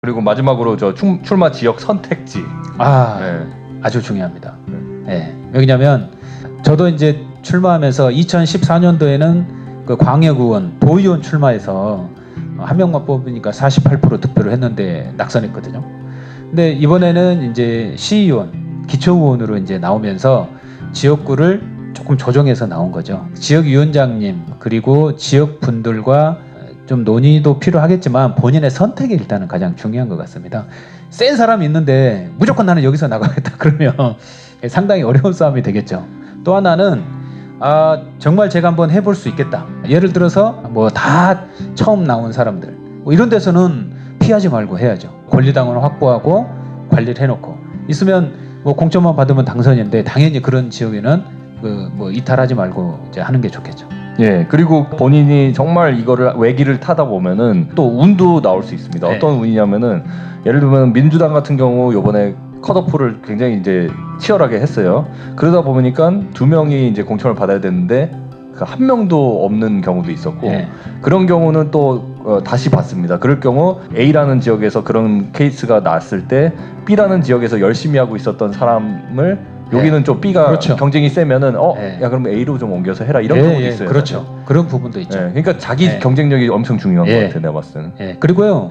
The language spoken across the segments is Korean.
그리고 마지막으로 저 출마 지역 선택지. 네. 아주 중요합니다. 네. 왜냐면 저도 이제 출마하면서 2014년도에는 그 광역의원, 도의원 출마해서 한 명만 뽑으니까 48% 득표를 했는데 낙선했거든요. 근데 이번에는 이제 시의원, 기초의원으로 이제 나오면서 지역구를 조금 조정해서 나온 거죠. 지역위원장님 그리고 지역분들과 좀 논의도 필요하겠지만 본인의 선택이 일단은 가장 중요한 것 같습니다. 센 사람이 있는데 무조건 나는 여기서 나가겠다 그러면 상당히 어려운 싸움이 되겠죠. 또 하나는 정말 제가 한번 해볼 수 있겠다. 예를 들어서 뭐 다 처음 나온 사람들 뭐 이런 데서는 피하지 말고 해야죠. 권리당원을 확보하고 관리를 해놓고 있으면 뭐 공천만 받으면 당선인데 당연히 그런 지역에는 뭐 이탈하지 말고 이제 하는 게 좋겠죠. 예, 그리고 본인이 정말 이거를 외기를 타다 보면은 또 운도 나올 수 있습니다. 네. 어떤 운이냐면은 예를 들면 민주당 같은 경우 요번에 컷오프를 굉장히 이제 치열하게 했어요. 그러다 보니까 2명이 이제 공천을 받아야 되는데 그 1명도 없는 경우도 있었고 네. 그런 경우는 또 다시 받습니다. 그럴 경우 A라는 지역에서 그런 케이스가 났을 때 B라는 지역에서 열심히 하고 있었던 사람을 여기는 좀 B가 그렇죠. 경쟁이 세면은 네. 야 그럼 A로 좀 옮겨서 해라 이런 경우도 있어요. 그렇죠. 사실. 그런 부분도 있죠. 그러니까 자기 경쟁력이 엄청 중요한 것 같아요. 내가 봤을 때는. 그리고요.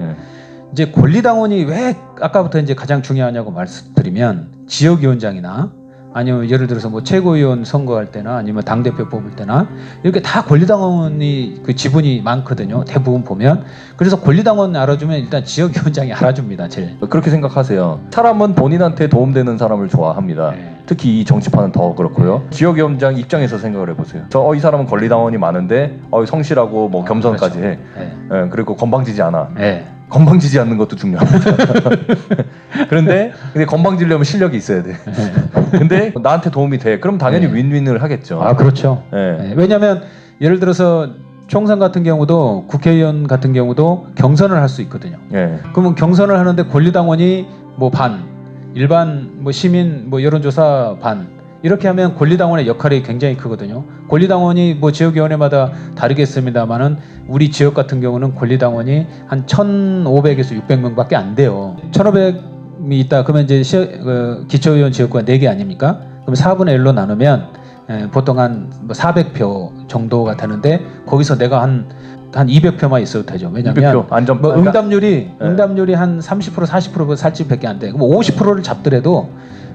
이제 권리당원이 왜 아까부터 이제 가장 중요하냐고 말씀드리면 지역위원장이나 아니면 예를 들어서 뭐 최고위원 선거할 때나 아니면 당대표 뽑을 때나 이렇게 다 권리당원이 그 지분이 많거든요. 대부분 보면. 그래서 권리당원 알아주면 일단 지역위원장이 알아줍니다. 제일. 그렇게 생각하세요. 사람은 본인한테 도움되는 사람을 좋아합니다. 특히 이 정치판은 더 그렇고요. 지역위원장 입장에서 생각을 해보세요. 이 사람은 권리당원이 많은데 성실하고 뭐 겸손까지 그렇죠. 해. 그리고 건방지지 않아. 네. 건방지지 않는 것도 중요합니다. 근데 건방지려면 실력이 있어야 돼. 근데 나한테 도움이 돼. 그럼 당연히 윈윈을 하겠죠. 그렇죠. 왜냐하면 예를 들어서 총선 같은 경우도 국회의원 같은 경우도 경선을 할 수 있거든요. 그러면 경선을 하는데 권리당원이 뭐 반, 일반 뭐 시민 뭐 여론조사 반 이렇게 하면 권리당원의 역할이 굉장히 크거든요. 권리당원이 뭐 지역위원회마다 다르겠습니다만은 우리 지역 같은 경우는 권리당원이 한 1,500에서 600명밖에 안 돼요. 1,500이 있다 그러면 이제 기초의원 지역구가 4개 아닙니까? 그럼 4분의 1로 나누면 보통 한 뭐 400표 정도가 되는데 거기서 내가 한 200표만 있어도 되죠. 왜냐면 200표, 뭐 응답률이 한 30% 40% 살집밖에 안 돼. 그럼 50%를 잡더라도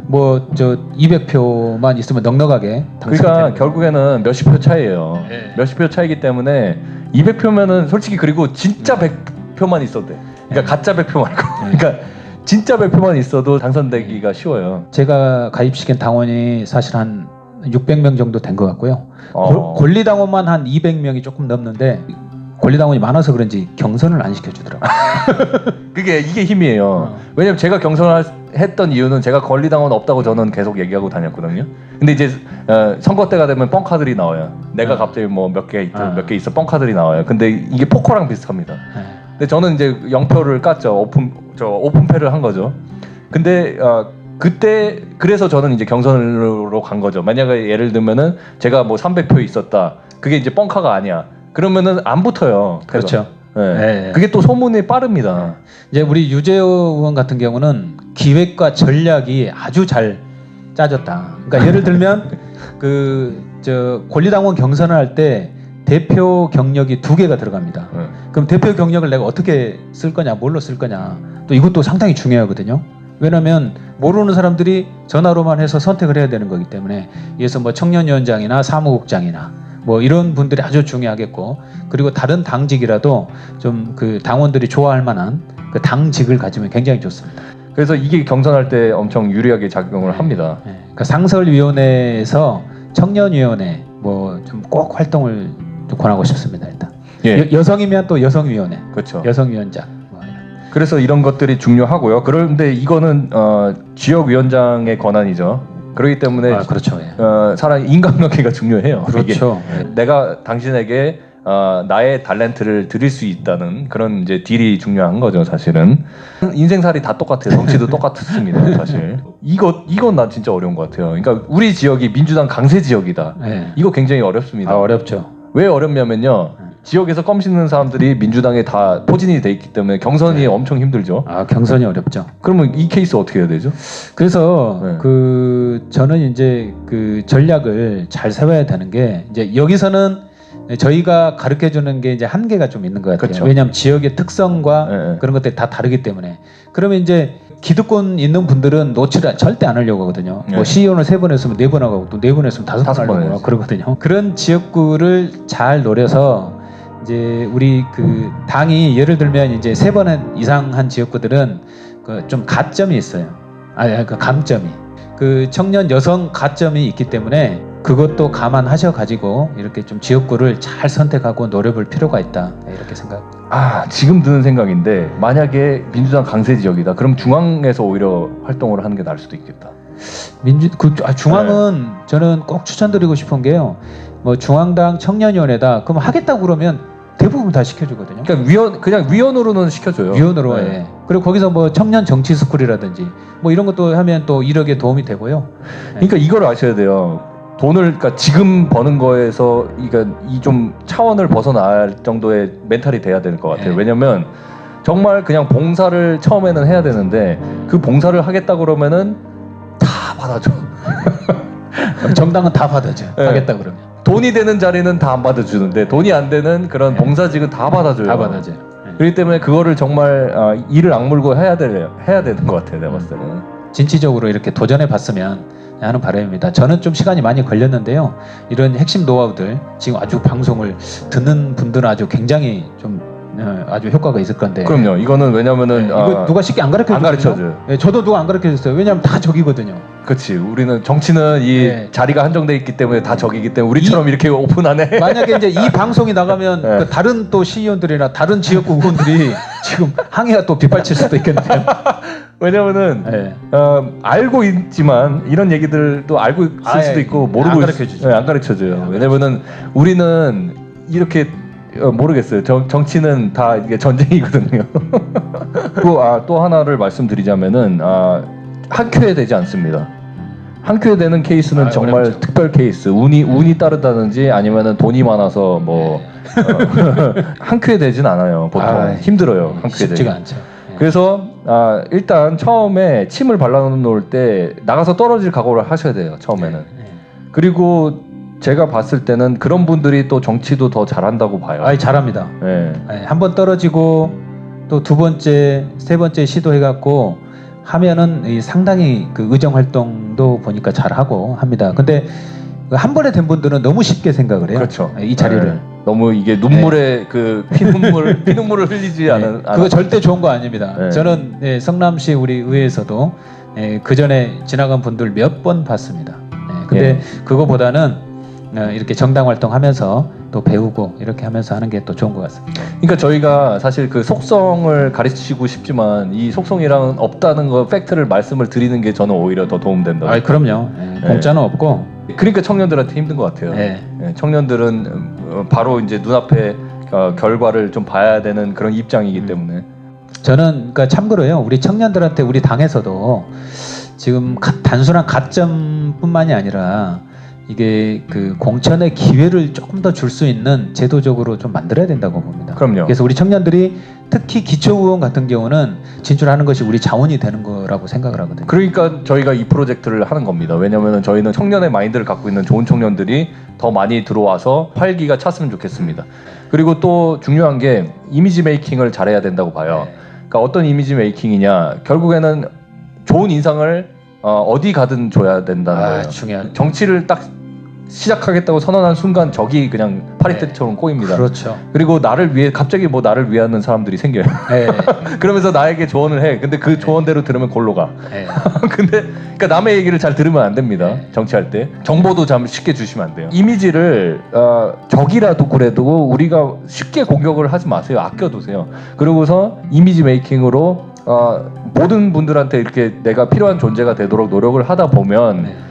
뭐 저 200표만 있으면 넉넉하게 그러니까 결국에는 몇십 표 차이예요. 몇십 표 차이기 때문에 200표면은 솔직히 그리고 진짜 100표만 있어도 돼. 그러니까 가짜 100표 말고. 그러니까 진짜 100표만 있어도 당선되기가 쉬워요. 제가 가입시킨 당원이 사실 한 600명 정도 된 것 같고요. 권리당원만 한 200명이 조금 넘는데 권리당원이 많아서 그런지 경선을 안 시켜주더라고요. 이게 힘이에요. 왜냐면 제가 경선을 했던 이유는 제가 권리당원 없다고 저는 계속 얘기하고 다녔거든요. 근데 이제 선거 때가 되면 뻥카들이 나와요. 내가 갑자기 뭐 몇 개 있어 뻥카들이 나와요. 근데 이게 포커랑 비슷합니다. 근데 저는 이제 0표를 깠죠. 오픈패를 한 거죠. 근데 그때 그래서 저는 이제 경선으로 간 거죠. 만약에 예를 들면은 제가 뭐 300표 있었다. 그게 이제 뻥카가 아니야. 그러면은 안 붙어요. 그렇죠. 그게 또 소문이 빠릅니다. 이제 우리 유재호 의원 같은 경우는 기획과 전략이 아주 잘 짜졌다. 그러니까 예를 들면 권리당원 경선을 할 때 대표 경력이 2개가 들어갑니다. 그럼 대표 경력을 내가 어떻게 쓸 거냐, 뭘로 쓸 거냐. 또 이것도 상당히 중요하거든요. 왜냐하면 모르는 사람들이 전화로만 해서 선택을 해야 되는 거기 때문에 그래서 뭐 청년위원장이나 사무국장이나 뭐 이런 분들이 아주 중요하겠고 그리고 다른 당직이라도 좀 그 당원들이 좋아할 만한 그 당직을 가지면 굉장히 좋습니다. 그래서 이게 경선할 때 엄청 유리하게 작용을 합니다. 그러니까 상설위원회에서 청년위원회 뭐 좀 꼭 활동을 좀 권하고 싶습니다. 일단 여성이면 또 여성위원회, 그렇죠. 여성위원장. 그래서 이런 것들이 중요하고요. 그런데 이거는 지역위원장의 권한이죠. 그렇기 때문에 그렇죠. 사람 인간관계가 중요해요. 그렇죠. 내가 당신에게 나의 탤런트를 드릴 수 있다는 그런 이제 딜이 중요한 거죠. 사실은 인생살이 다 똑같아요. 정치도 똑같습니다. 사실 이건 난 진짜 어려운 것 같아요. 그러니까 우리 지역이 민주당 강세 지역이다. 이거 굉장히 어렵습니다. 어렵죠. 왜 어렵냐면요. 지역에서 껌 씹는 사람들이 민주당에 다 포진이 돼 있기 때문에 경선이 엄청 힘들죠. 아, 경선이 어렵죠. 그러면 이 케이스 어떻게 해야 되죠? 그래서 네. 저는 이제 그 전략을 잘 세워야 되는 게 이제 여기서는 저희가 가르쳐 주는 게 이제 한계가 좀 있는 것 같아요. 그렇죠. 왜냐하면 지역의 특성과 네. 그런 것들이 다 다르기 때문에. 그러면 이제 기득권 있는 분들은 노출을 절대 안 하려고 하거든요. 네. 뭐 시의원을 3번 했으면 4번 하고 또 4번 했으면 5번 다섯 번 하려고 해야지. 그러거든요. 그런 지역구를 잘 노려서 이제 우리 그 당이 예를 들면 이제 3번 이상 한 지역구들은 그 좀 가점이 있어요. 그 강점이. 그 청년 여성 가점이 있기 때문에 그것도 감안하셔 가지고 이렇게 좀 지역구를 잘 선택하고 노려볼 필요가 있다. 이렇게 생각합니다. 지금 드는 생각인데 만약에 민주당 강세 지역이다. 그럼 중앙에서 오히려 활동을 하는 게 나을 수도 있겠다. 중앙은 저는 꼭 추천드리고 싶은 게요. 뭐 중앙당 청년위원회다. 그럼 하겠다고 그러면 대부분 다 시켜주거든요. 그러니까 그냥 위원으로는 시켜줘요. 위원으로 네. 해. 그리고 거기서 뭐 청년 정치 스쿨이라든지 뭐 이런 것도 하면 또 이력에 도움이 되고요. 그러니까 이걸 아셔야 돼요. 그러니까 지금 버는 거에서 이 좀 차원을 벗어날 정도의 멘탈이 돼야 될 것 같아요. 네. 왜냐면 정말 그냥 봉사를 처음에는 해야 되는데 그 봉사를 하겠다 그러면은 다 받아줘. 정당은 다 받아줘. 네. 하겠다 그러면. 돈이 되는 자리는 다 안 받아주는데 돈이 안 되는 그런 네. 봉사직은 다 받아줘요. 다 받아줘요. 그렇기 때문에 그거를 정말 이를 악물고 해야 되는 것 같아요. 내가 봤을 때는. 진취적으로 이렇게 도전해 봤으면 하는 바람입니다. 저는 좀 시간이 많이 걸렸는데요. 이런 핵심 노하우들 지금 아주 방송을 듣는 분들은 아주 굉장히 좀 아주 효과가 있을 건데. 그럼요. 이거는 왜냐면은 이거 누가 쉽게 안 가르쳐 안 가르쳐줘요. 네, 저도 누가 안 가르쳐 줬어요. 왜냐하면 다 적이거든요. 그렇지. 우리는 정치는 이 네. 자리가 한정돼 있기 때문에 다 적이기 때문에 우리처럼 이렇게 오픈하네. 만약에 이제 이 방송이 나가면 네. 그 다른 또 시의원들이나 다른 지역구 의원들이 지금 항의가 또 빗발칠 수도 있겠네요. 왜냐면은 네. 알고 있지만 이런 얘기들도 알고 있을 수도 있고 모르고 안 가르쳐주죠. 안 가르쳐줘요. 왜냐면은 우리는 이렇게 모르겠어요. 정치는 다 이게 전쟁이거든요. 또 하나를 말씀드리자면은 한큐에 되지 않습니다. 한큐에 되는 케이스는 정말 어렵죠. 특별 케이스. 운이 따르다든지 아니면은 돈이 많아서 뭐 한큐에 되진 않아요. 보통 힘들어요. 한큐에 쉽지가 되기. 않죠. 그래서 일단 처음에 침을 발라놓을 때 나가서 떨어질 각오를 하셔야 돼요. 처음에는. 그리고 제가 봤을 때는 그런 분들이 또 정치도 더 잘한다고 봐요. 잘합니다. 네. 한 번 떨어지고 또 2번째, 3번째 시도해갖고 하면은 상당히 그 의정 활동도 보니까 잘하고 합니다. 근데 한 번에 된 분들은 너무 쉽게 생각을 해요. 그렇죠. 이 자리를. 네. 너무 이게 눈물에 그 피눈물을 흘리지 않은. 그거 절대 좋은 거 아닙니다. 네. 저는 성남시 우리 의회에서도 그 전에 지나간 분들 몇 번 봤습니다. 근데 그거보다는 이렇게 정당 활동하면서 또 배우고 이렇게 하면서 하는 게 또 좋은 것 같습니다. 그러니까 저희가 사실 그 속성을 가르치고 싶지만 이 속성이랑 없다는 거 팩트를 말씀을 드리는 게 저는 오히려 더 도움된다. 그럼요. 공짜는 없고. 그러니까 청년들한테 힘든 것 같아요. 청년들은 바로 이제 눈앞에 결과를 좀 봐야 되는 그런 입장이기 때문에. 저는 그러니까 참고로요. 우리 청년들한테 우리 당에서도 지금 단순한 가점뿐만이 아니라 이게 그 공천의 기회를 조금 더 줄 수 있는 제도적으로 좀 만들어야 된다고 봅니다. 그럼요. 그래서 우리 청년들이 특히 기초의원 같은 경우는 진출하는 것이 우리 자원이 되는 거라고 생각을 하거든요. 그러니까 저희가 이 프로젝트를 하는 겁니다. 왜냐하면 저희는 청년의 마인드를 갖고 있는 좋은 청년들이 더 많이 들어와서 활기가 찼으면 좋겠습니다. 그리고 또 중요한 게 이미지 메이킹을 잘해야 된다고 봐요. 그러니까 어떤 이미지 메이킹이냐, 결국에는 좋은 인상을 어디 가든 줘야 된다는 거예요. 중요한. 정치를 딱 시작하겠다고 선언한 순간 적이 그냥 파리떼처럼 꼬입니다. 그렇죠. 그리고 나를 위해 갑자기 나를 위하는 사람들이 생겨요. 그러면서 나에게 조언을 해. 근데 그 조언대로 들으면 골로 가. 근데 그러니까 남의 얘기를 잘 들으면 안 됩니다. 정치할 때 정보도 참 쉽게 주시면 안 돼요. 이미지를 적이라도 그래도 우리가 쉽게 공격을 하지 마세요. 아껴두세요. 그러고서 이미지 메이킹으로 모든 분들한테 이렇게 내가 필요한 존재가 되도록 노력을 하다 보면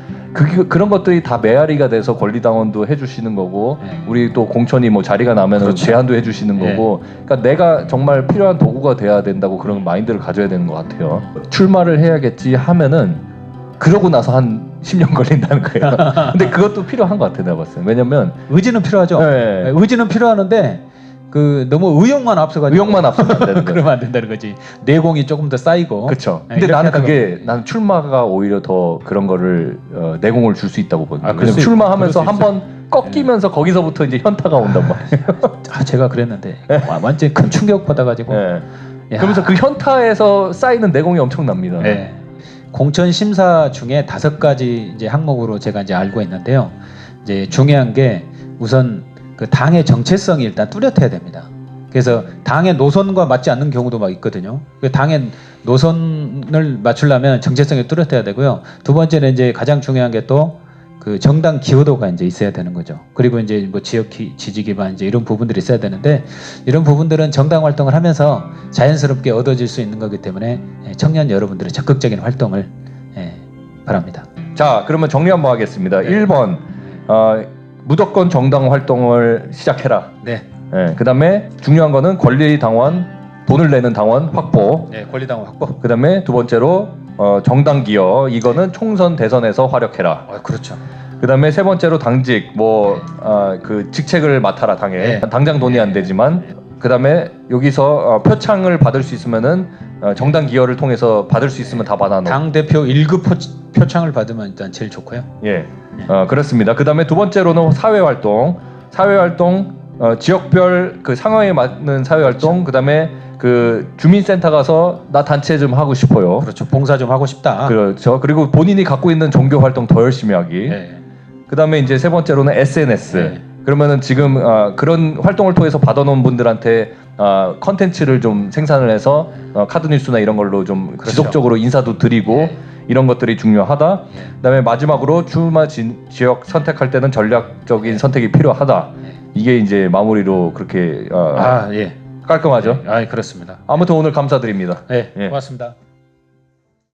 그런 것들이 다 메아리가 돼서 권리당원도 해주시는 거고 우리 또 공천이 뭐 자리가 나면 제안도 해주시는 거고 그러니까 내가 정말 필요한 도구가 돼야 된다고 그런 마인드를 가져야 되는 것 같아요. 출마를 해야겠지 하면은 그러고 나서 한 10년 걸린다는 거예요. 근데 그것도 필요한 것 같아요. 내가 봤을 때. 왜냐면 의지는 필요하죠. 의지는 필요하는데 그 너무 의욕만 앞서가지고 의욕만 앞서면 안 되는 거예요. 그러면 안 된다는 거지. 내공이 조금 더 쌓이고. 그렇죠. 네, 근데 이렇게 나는 하다가- 그게 나는 출마가 오히려 더 그런 거를 내공을 줄 수 있다고 보거든요. 아, 그럴 왜냐면 수 있- 출마하면서 그럴 수 한번 꺾이면서 거기서부터 이제 현타가 온단 말이에요. 아, 제가 그랬는데 완전 큰 충격 받아가지고. 예. 야. 그러면서 그 현타에서 쌓이는 내공이 엄청납니다. 네. 공천 심사 중에 5가지 이제 항목으로 제가 이제 알고 있는데요. 이제 중요한 게 우선 그 당의 정체성이 일단 뚜렷해야 됩니다. 그래서 당의 노선과 맞지 않는 경우도 막 있거든요. 그 당의 노선을 맞추려면 정체성이 뚜렷해야 되고요. 두 번째는 이제 가장 중요한 게 또 그 정당 기여도가 이제 있어야 되는 거죠. 그리고 이제 뭐 지역 지지 기반 이제 이런 부분들이 있어야 되는데 이런 부분들은 정당 활동을 하면서 자연스럽게 얻어질 수 있는 거기 때문에 청년 여러분들의 적극적인 활동을 바랍니다. 자, 그러면 정리 한번 하겠습니다. 네. 1번 무조건 정당 활동을 시작해라. 네. 그다음에 중요한 거는 권리 당원, 돈을 내는 당원 확보. 네, 권리당원 확보. 그다음에 두 번째로 정당 기여, 이거는 총선 대선에서 활약해라. 그렇죠. 그다음에 세 번째로 당직, 그 직책을 맡아라 당에. 네. 당장 돈이 안 되지만. 그다음에 여기서 표창을 받을 수 있으면은 정당 기여를 통해서 받을 수 있으면 다 받아놓고. 당 대표 1급 표창을 받으면 일단 제일 좋고요. 예, 그렇습니다. 그다음에 두 번째로는 사회 활동, 지역별 그 상황에 맞는 사회 활동, 그다음에 그 주민센터 가서 나 단체 좀 하고 싶어요. 그렇죠. 봉사 좀 하고 싶다. 그렇죠. 그리고 본인이 갖고 있는 종교 활동 더 열심히 하기. 네. 그다음에 이제 세 번째로는 SNS. 네. 그러면은 지금 그런 활동을 통해서 받아놓은 분들한테 컨텐츠를 좀 생산을 해서 카드뉴스나 이런 걸로 좀 그렇죠. 지속적으로 인사도 드리고 네. 이런 것들이 중요하다. 그다음에 마지막으로 출마 지역 선택할 때는 전략적인 선택이 필요하다. 네. 이게 이제 마무리로 그렇게 예. 깔끔하죠. 아, 그렇습니다. 아무튼 오늘 감사드립니다. 네, 예. 고맙습니다.